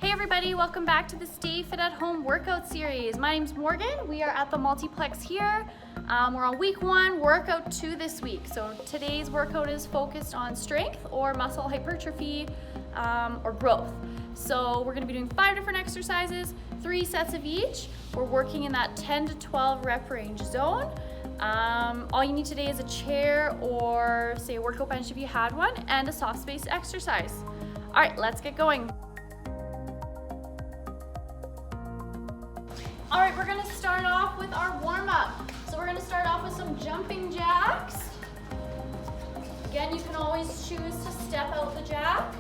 Hey everybody, welcome back to the Stay Fit at Home workout series. My name's Morgan. We are at the multiplex here. We're on week 1, workout 2 this week. So today's workout is focused on strength or muscle hypertrophy or growth. So we're gonna be doing 5 different exercises, 3 sets of each. We're working in that 10 to 12 rep range zone. All you need today is a chair or say a workout bench if you had one and a soft space exercise. All right, let's get going. All right, we're gonna start off with our warm-up. So we're gonna start off with some jumping jacks. Again, you can always choose to step out the jack.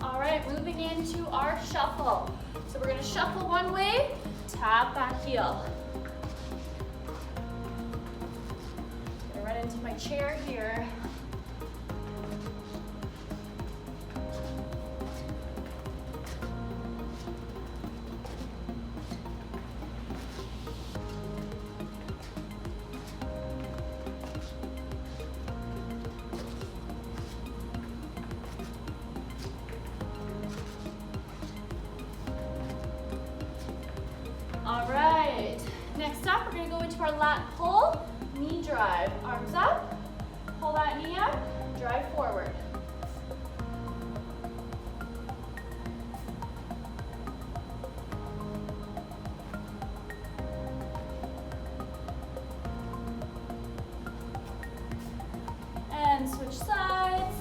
All right, moving into our shuffle. So we're gonna shuffle one way, tap back heel. Gonna run into my chair here. All right, next up, we're gonna go into our lat pull, knee drive. Arms up, pull that knee up, drive forward. And switch sides.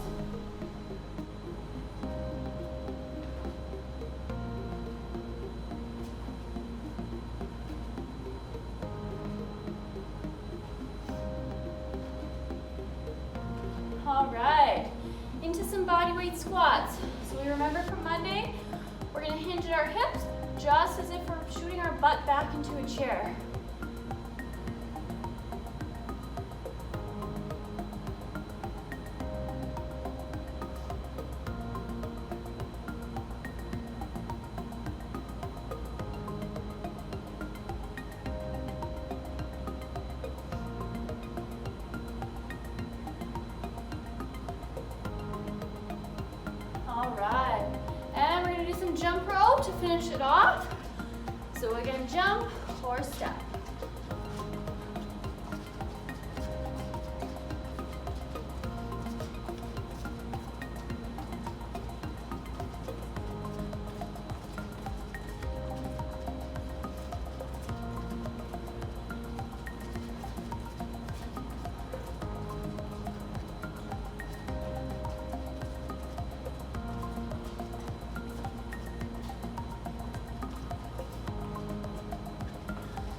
All right, into some bodyweight squats. So we remember from Monday, we're gonna hinge at our hips just as if we're shooting our butt back into a chair. All right, and we're gonna do some jump rope to finish it off. So again, jump or step.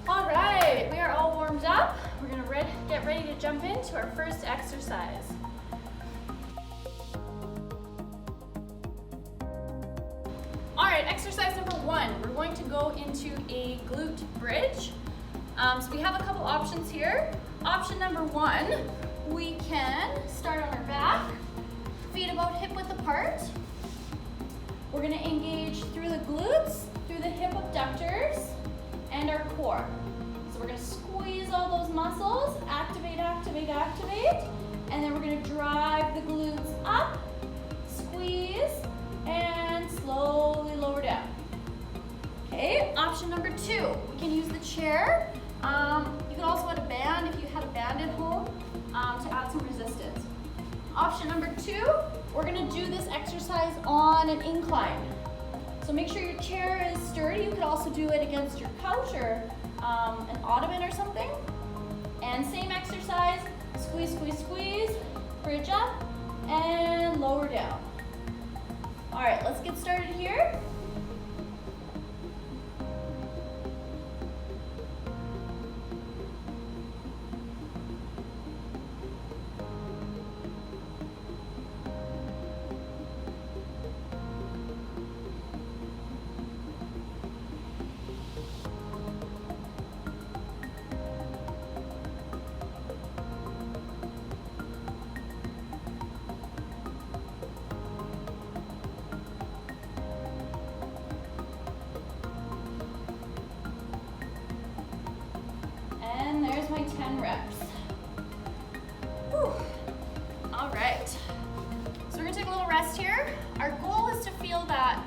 All right, we are all warmed up. We're gonna get ready to jump into our first exercise. All right, exercise number 1. We're going to go into a glute bridge. So we have a couple options here. Option number 1, we can start on our back, feet about hip width apart. We're gonna engage through the glutes, through the hip abductors, and our core. So we're gonna squeeze all those muscles, activate, activate, activate, and then we're gonna drive the glutes up, squeeze, and slowly lower down. Okay, option number 2, we can use the chair. You can also add a band if you had a band at home to add some resistance. Option number 2, we're gonna do this exercise on an incline. So make sure your chair is sturdy. You could also do it against your couch or an ottoman or something. And same exercise, squeeze, squeeze, squeeze, bridge up, and lower down. All right, let's get started here. rest here. Our goal is to feel that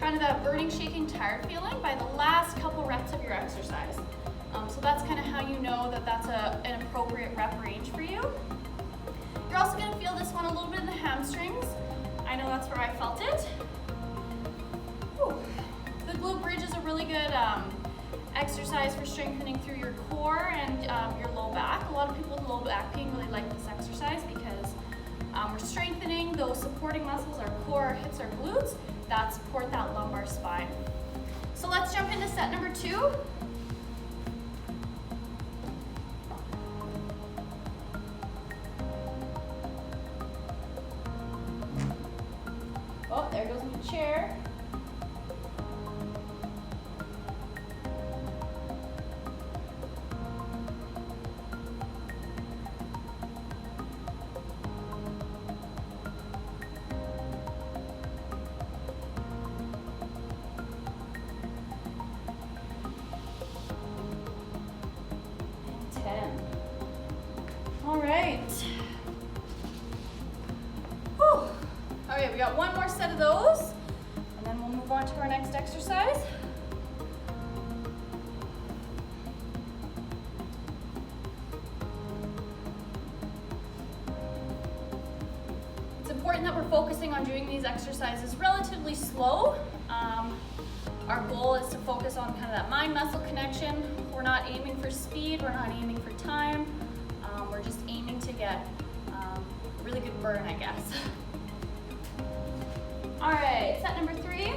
kind of that burning, shaking, tired feeling by the last couple reps of your exercise. So that's kind of how you know that that's an appropriate rep range for you. You're also going to feel this one a little bit in the hamstrings. I know that's where I felt it. Whew. The glute bridge is a really good exercise for strengthening through your core and your low back. A lot of people with low back pain really like this exercise because we're strengthening those supporting muscles, our core, our hips, our glutes, that support that lumbar spine. So let's jump into set number 2. Oh, there goes my chair. And 10. All right. Whew. Okay, we got one more set of those, and then we'll move on to our next exercise. It's important that we're focusing on doing these exercises relatively slow. Our goal is to focus on kind of that mind-muscle connection. We're not aiming for speed, we're not aiming for time. We're just aiming to get a really good burn, I guess. All right, set number 3.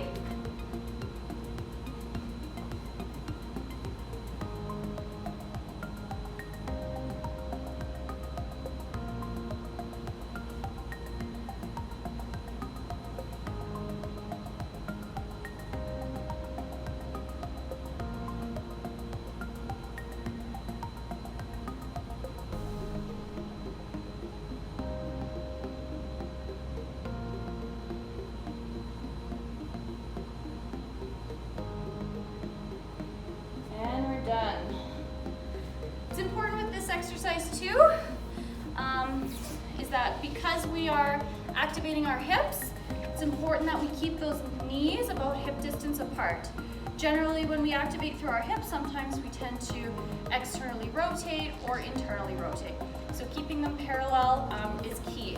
Done. It's important with this exercise too, is that because we are activating our hips, it's important that we keep those knees about hip distance apart. Generally, when we activate through our hips, sometimes we tend to externally rotate or internally rotate. So keeping them parallel is key.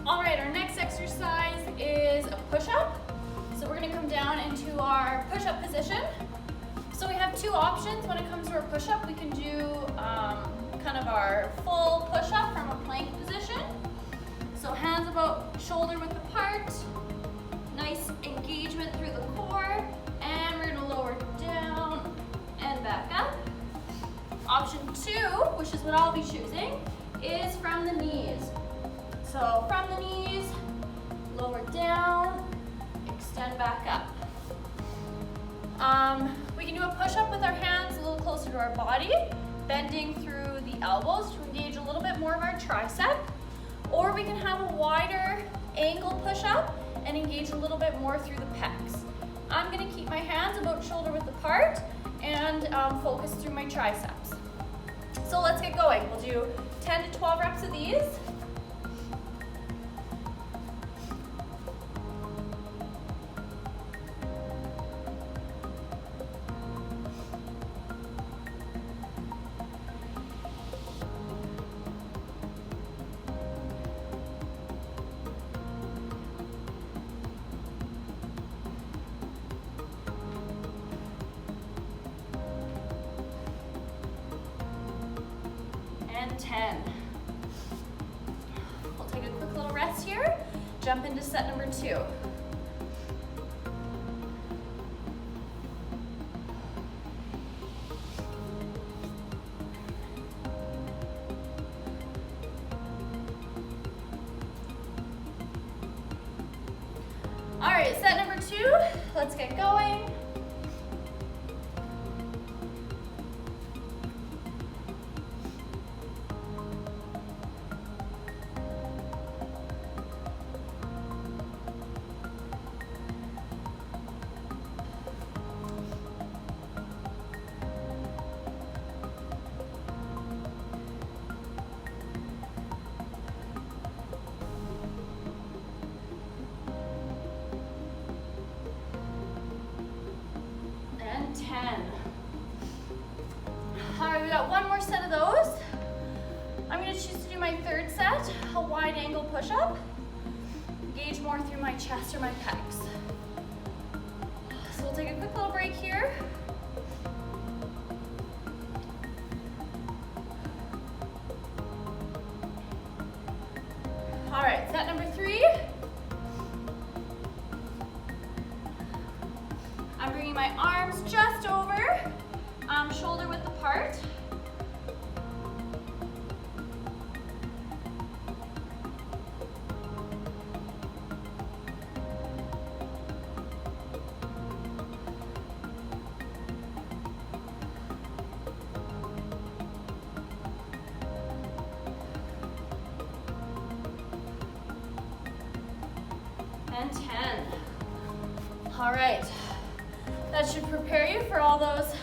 All right, our next exercise is a push-up. So we're going to come down into our push-up position. So we have 2 options when it comes to our push-up. We can do kind of our full push-up from a plank position. So hands about shoulder width apart, nice engagement through the core, and we're going to lower down and back up. Option 2, which is what I'll be choosing, is from the knees. So from the knees, lower down, extend back up. We can do a push-up with our hands a little closer to our body, bending through the elbows to engage a little bit more of our tricep. Or we can have a wider angle push-up and engage a little bit more through the pecs. I'm going to keep my hands about shoulder width apart and focus through my triceps. So let's get going. We'll do 10 to 12 reps of these. And 10. We'll take a quick little rest here, jump into set number 2. All right, set number 2, let's get going. set, a wide angle push-up. Engage more through my chest or my pecs. So we'll take a quick little break here. All right, set number 3. I'm bringing my arms just over, shoulder width apart. And 10. All right, that should prepare you for all those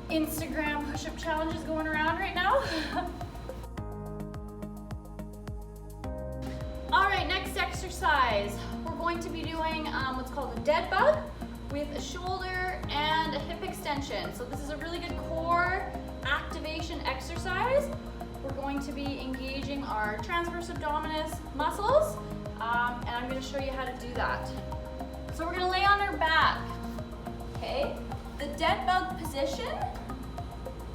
Instagram push-up challenges going around right now. All right, next exercise. We're going to be doing what's called a dead bug with a shoulder and a hip extension. So this is a really good core activation exercise. We're going to be engaging our transverse abdominis muscles. And I'm going to show you how to do that. So we're going to lay on our back, okay? The dead bug position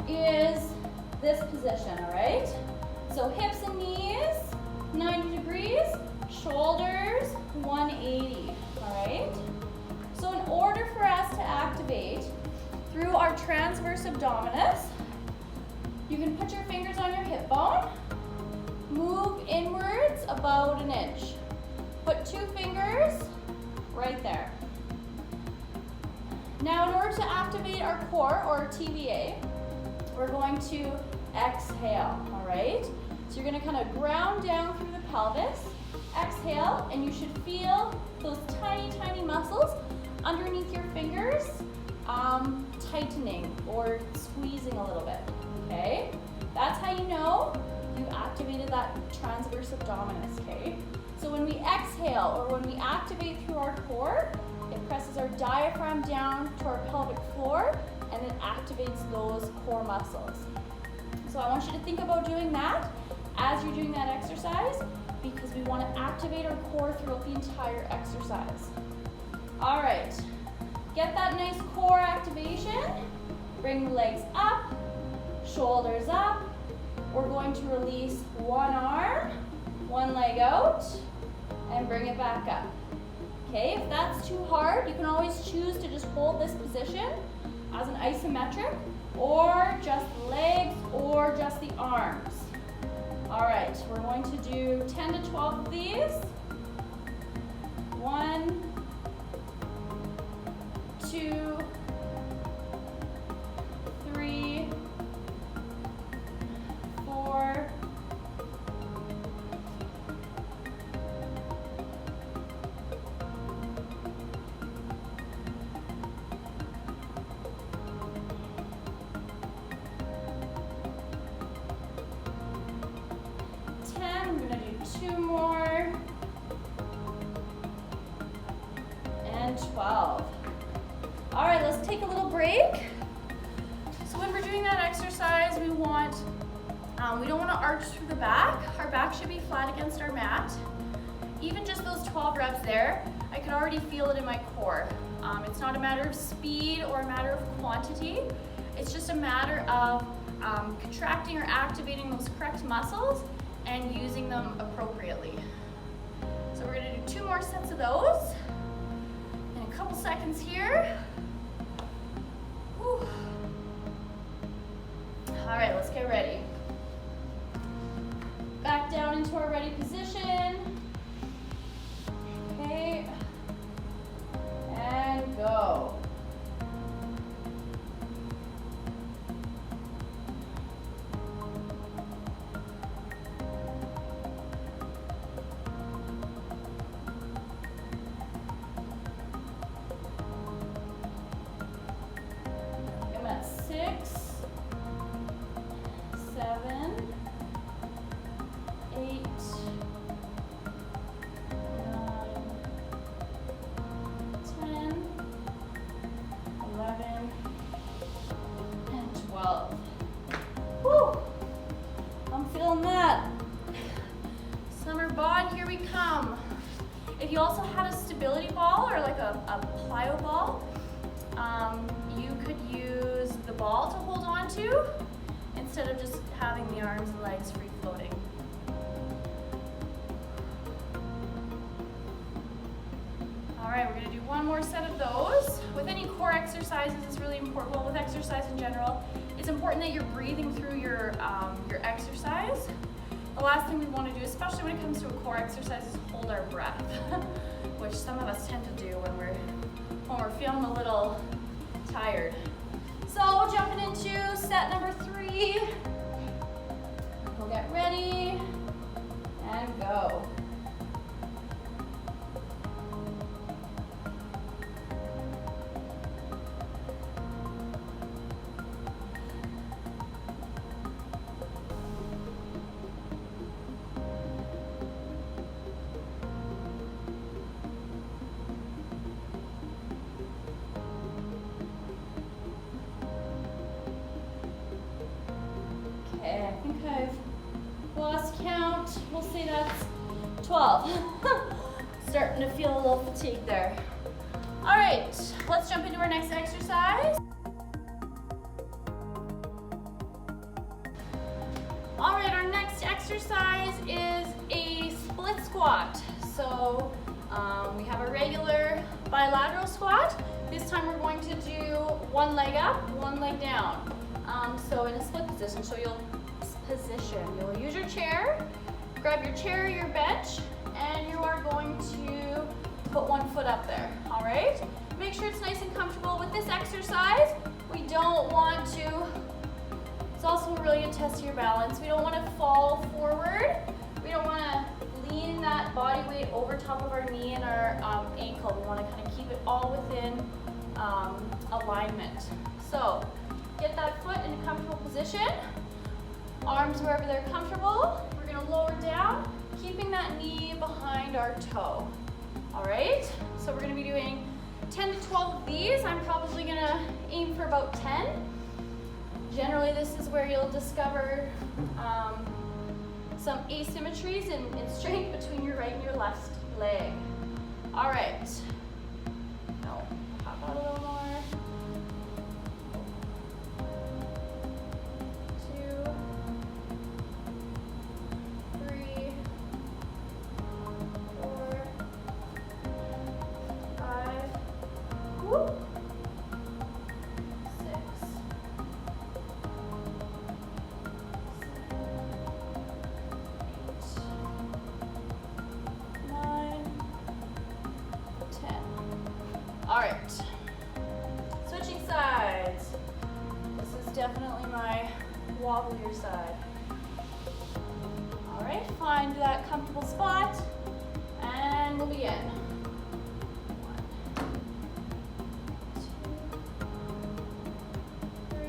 is this position, all right? So hips and knees, 90 degrees, shoulders, 180, all right? So in order for us to activate through our transverse abdominis, you can put your fingers on your hip bone, move inwards about an inch. Put 2 fingers right there. Now in order to activate our core or TVA, we're going to exhale, all right? So you're gonna kind of ground down through the pelvis, exhale, and you should feel those tiny, tiny muscles underneath your fingers tightening or squeezing a little bit, okay? That's how you know you activated that transverse abdominis, okay? So when we exhale or when we activate through our core, it presses our diaphragm down to our pelvic floor and it activates those core muscles. So I want you to think about doing that as you're doing that exercise because we want to activate our core throughout the entire exercise. All right, get that nice core activation. Bring the legs up, shoulders up. We're going to release one arm, one leg out, and bring it back up. Okay, if that's too hard, you can always choose to just hold this position as an isometric, or just legs, or just the arms. All right, we're going to do 10 to 12 of these. 1, 2, 3, 4, 10, I'm gonna do 2 more, and 12. All right, let's take a little break. So when we're doing that exercise, we don't want to arch through the back. Our back should be flat against our mat. Even just those 12 reps there, I could already feel it in my core. It's not a matter of speed or a matter of quantity. It's just a matter of contracting or activating those correct muscles and using them appropriately. So we're gonna do 2 more sets of those in a couple seconds here. Whew. All right, let's get ready. Back down into our ready position. Okay, and go. I'm at 6, 7, 8, 9, 10, 11, and 12. Whew, I'm feeling that. bod, here we come. If you also had a stability ball or like a plyo ball, you could use the ball to hold on to instead of just having the arms and legs free floating. All right, we're gonna do one more set of those. With any core exercises, it's really important, well, with exercise in general, it's important that you're breathing through your exercise. The last thing we want to do, especially when it comes to a core exercise, is hold our breath, which some of us tend to do when we're feeling a little tired. So jumping into set number 3. We'll get ready and go. Okay, I think I've lost count. We'll say that's 12. Starting to feel a little fatigued there. All right, let's jump into our next exercise. All right, our next exercise is a split squat. So we have a regular bilateral squat. This time we're going to do one leg up, one leg down. So in a split position, so you'll use your chair, grab your chair or your bench, and you are going to put one foot up there, all right? Make sure it's nice and comfortable. With this exercise, we don't want to, it's also really a test of your balance. We don't want to fall forward. We don't want to lean that body weight over top of our knee and our ankle. We want to kind of keep it all within alignment. So get that foot in a comfortable position. Arms wherever they're comfortable. We're going to lower down, keeping that knee behind our toe. All right? So we're going to be doing 10 to 12 of these. I'm probably going to aim for about 10. Generally, this is where you'll discover some asymmetries in strength between your right and your left leg. All right. Now, pop out a little more. 2, 3, 4, 5, whoop, 6, 9, 10. All right. Switching sides. This is definitely my wobblier side. All right, find that comfortable spot, and we'll begin. 1, 2, 3.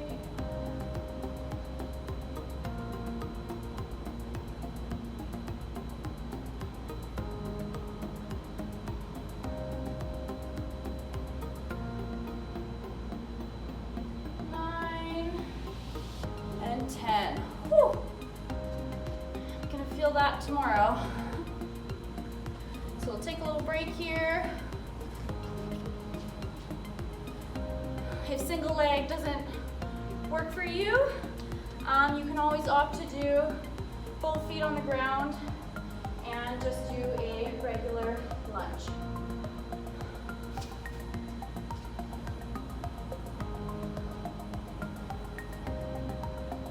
9 and 10. Whew. Gonna feel that tomorrow. So we'll take a little break here. If single leg doesn't work for you, you can always opt to do both feet on the ground and just do a regular lunge.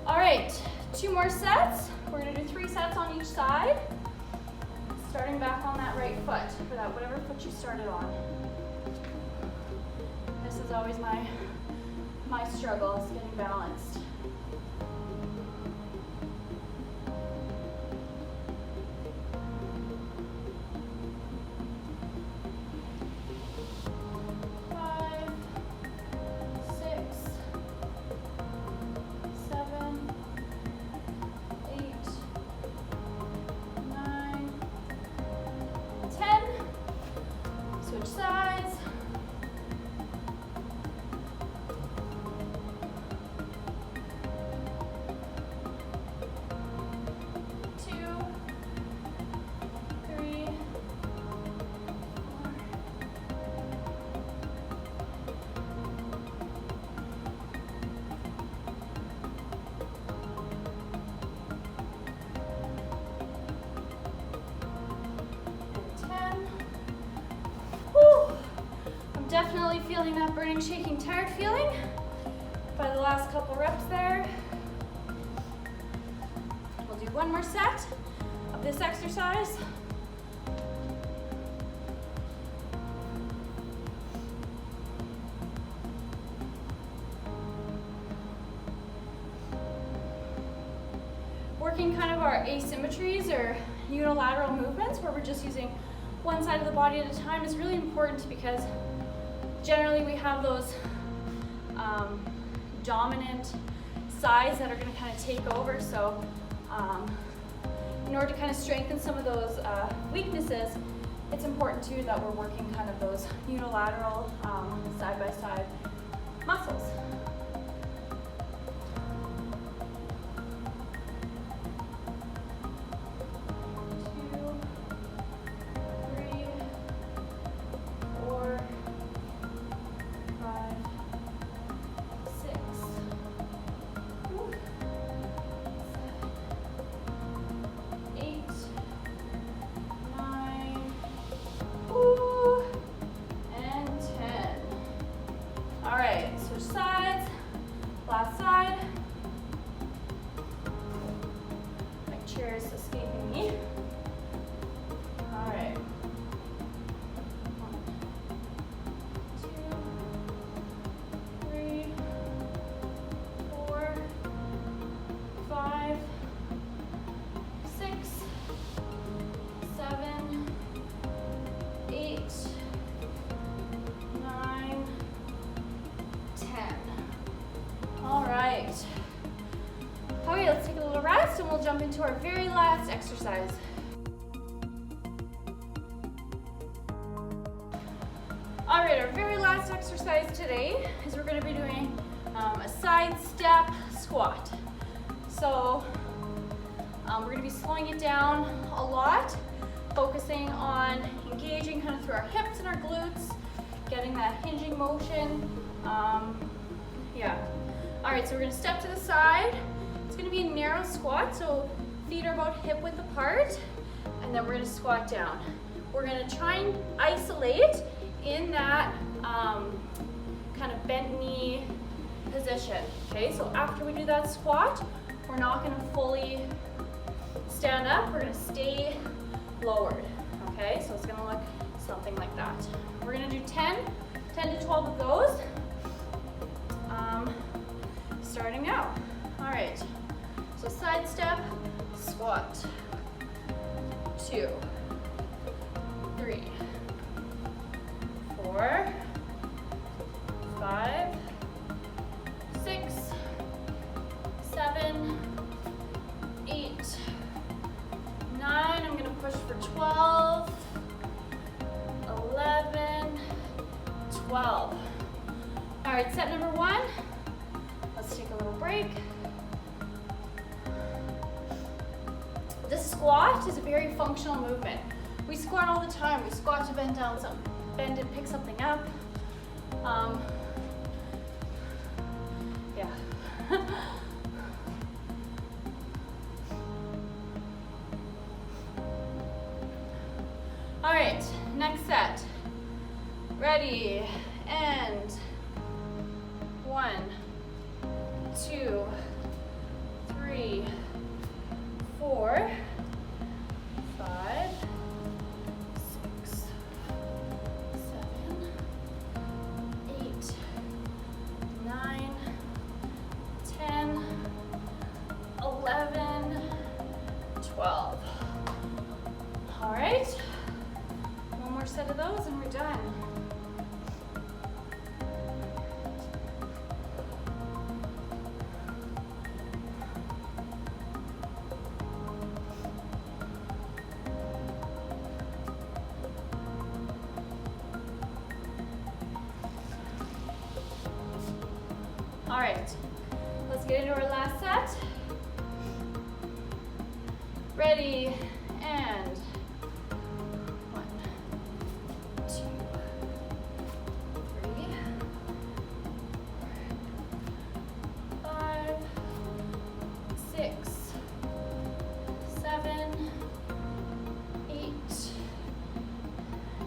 All right, 2 more sets. We're gonna do 3 sets on each side, starting back on that right foot, for that whatever foot you started on. This is always my struggle, is getting balanced. Sides. really feeling that burning, shaking, tired feeling by the last couple reps there. We'll do one more set of this exercise. Working kind of our asymmetries or unilateral movements where we're just using one side of the body at a time is really important because generally we have those dominant sides that are going to kind of take over. So in order to kind of strengthen some of those weaknesses, it's important too that we're working kind of those unilateral side-by-side muscles. 10. All right. Okay, let's take a little rest and we'll jump into our very last exercise. All right, our very last exercise today is we're going to be doing a side step squat. So we're going to be slowing it down a lot, focusing on engaging kind of through our hips and our glutes, getting that hinging motion. Yeah. All right, so we're going to step to the side. It's going to be a narrow squat, so feet are about hip width apart, and then we're going to squat down. We're going to try and isolate in that kind of bent knee position. Okay, so after we do that squat, we're not going to fully stand up. We're going to stay lowered. Okay, so it's going to look something like that. We're going to do 10 to 12 of those. Starting now. All right, so side step, squat. 2, 3, 4, 5, 6, 7, 8, 9. I'm going to push for 12, 11, 12. All right, set number 1. Let's take a little break. This squat is a very functional movement. We squat all the time. We squat to bend down bend and pick something up. Yeah. All right, next set. Ready, and 1, 2, 3, 4, 5, 6, 7, 8, 9, 10, 11, 12. All right, one more set of those and we're done. All right, let's get into our last set. Ready, and 1, 2, 3, 5, 6, 7, 8,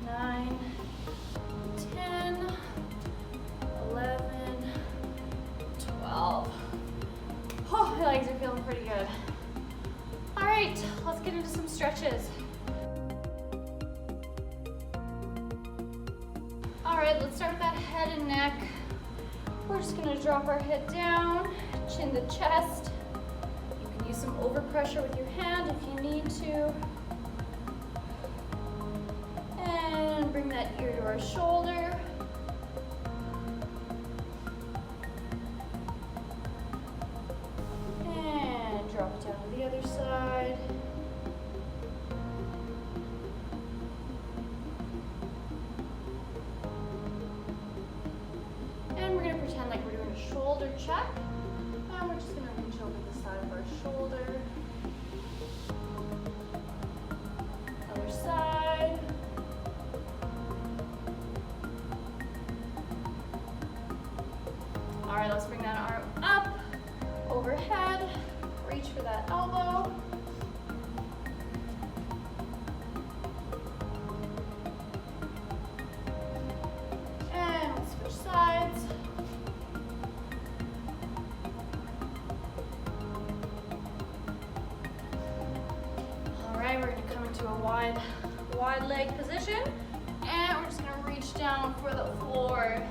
9, 10, right, let's start with that head and neck. We're just gonna drop our head down, chin to chest. You can use some overpressure with your hand if you need to. And bring that ear to our shoulder. And drop it down to the other side. And we're going to pretend like we're doing a shoulder check. And we're just going to reach over the side of our shoulder. Other side. All right, let's bring that arm up, overhead, reach for that elbow. And we'll switch sides. All right, we're gonna come into a wide leg position, and we're just gonna reach down for the floor.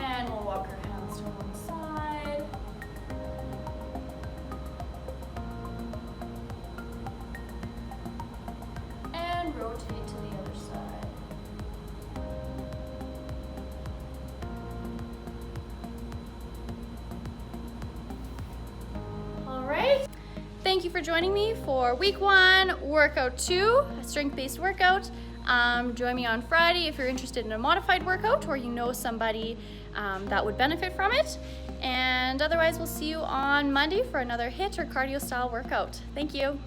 And we'll walk our hands to one side. And rotate to the other side. All right. Thank you for joining me for week 1, workout 2, a strength-based workout. Join me on Friday if you're interested in a modified workout or you know somebody that would benefit from it. And otherwise, we'll see you on Monday for another HIIT or cardio style workout. Thank you.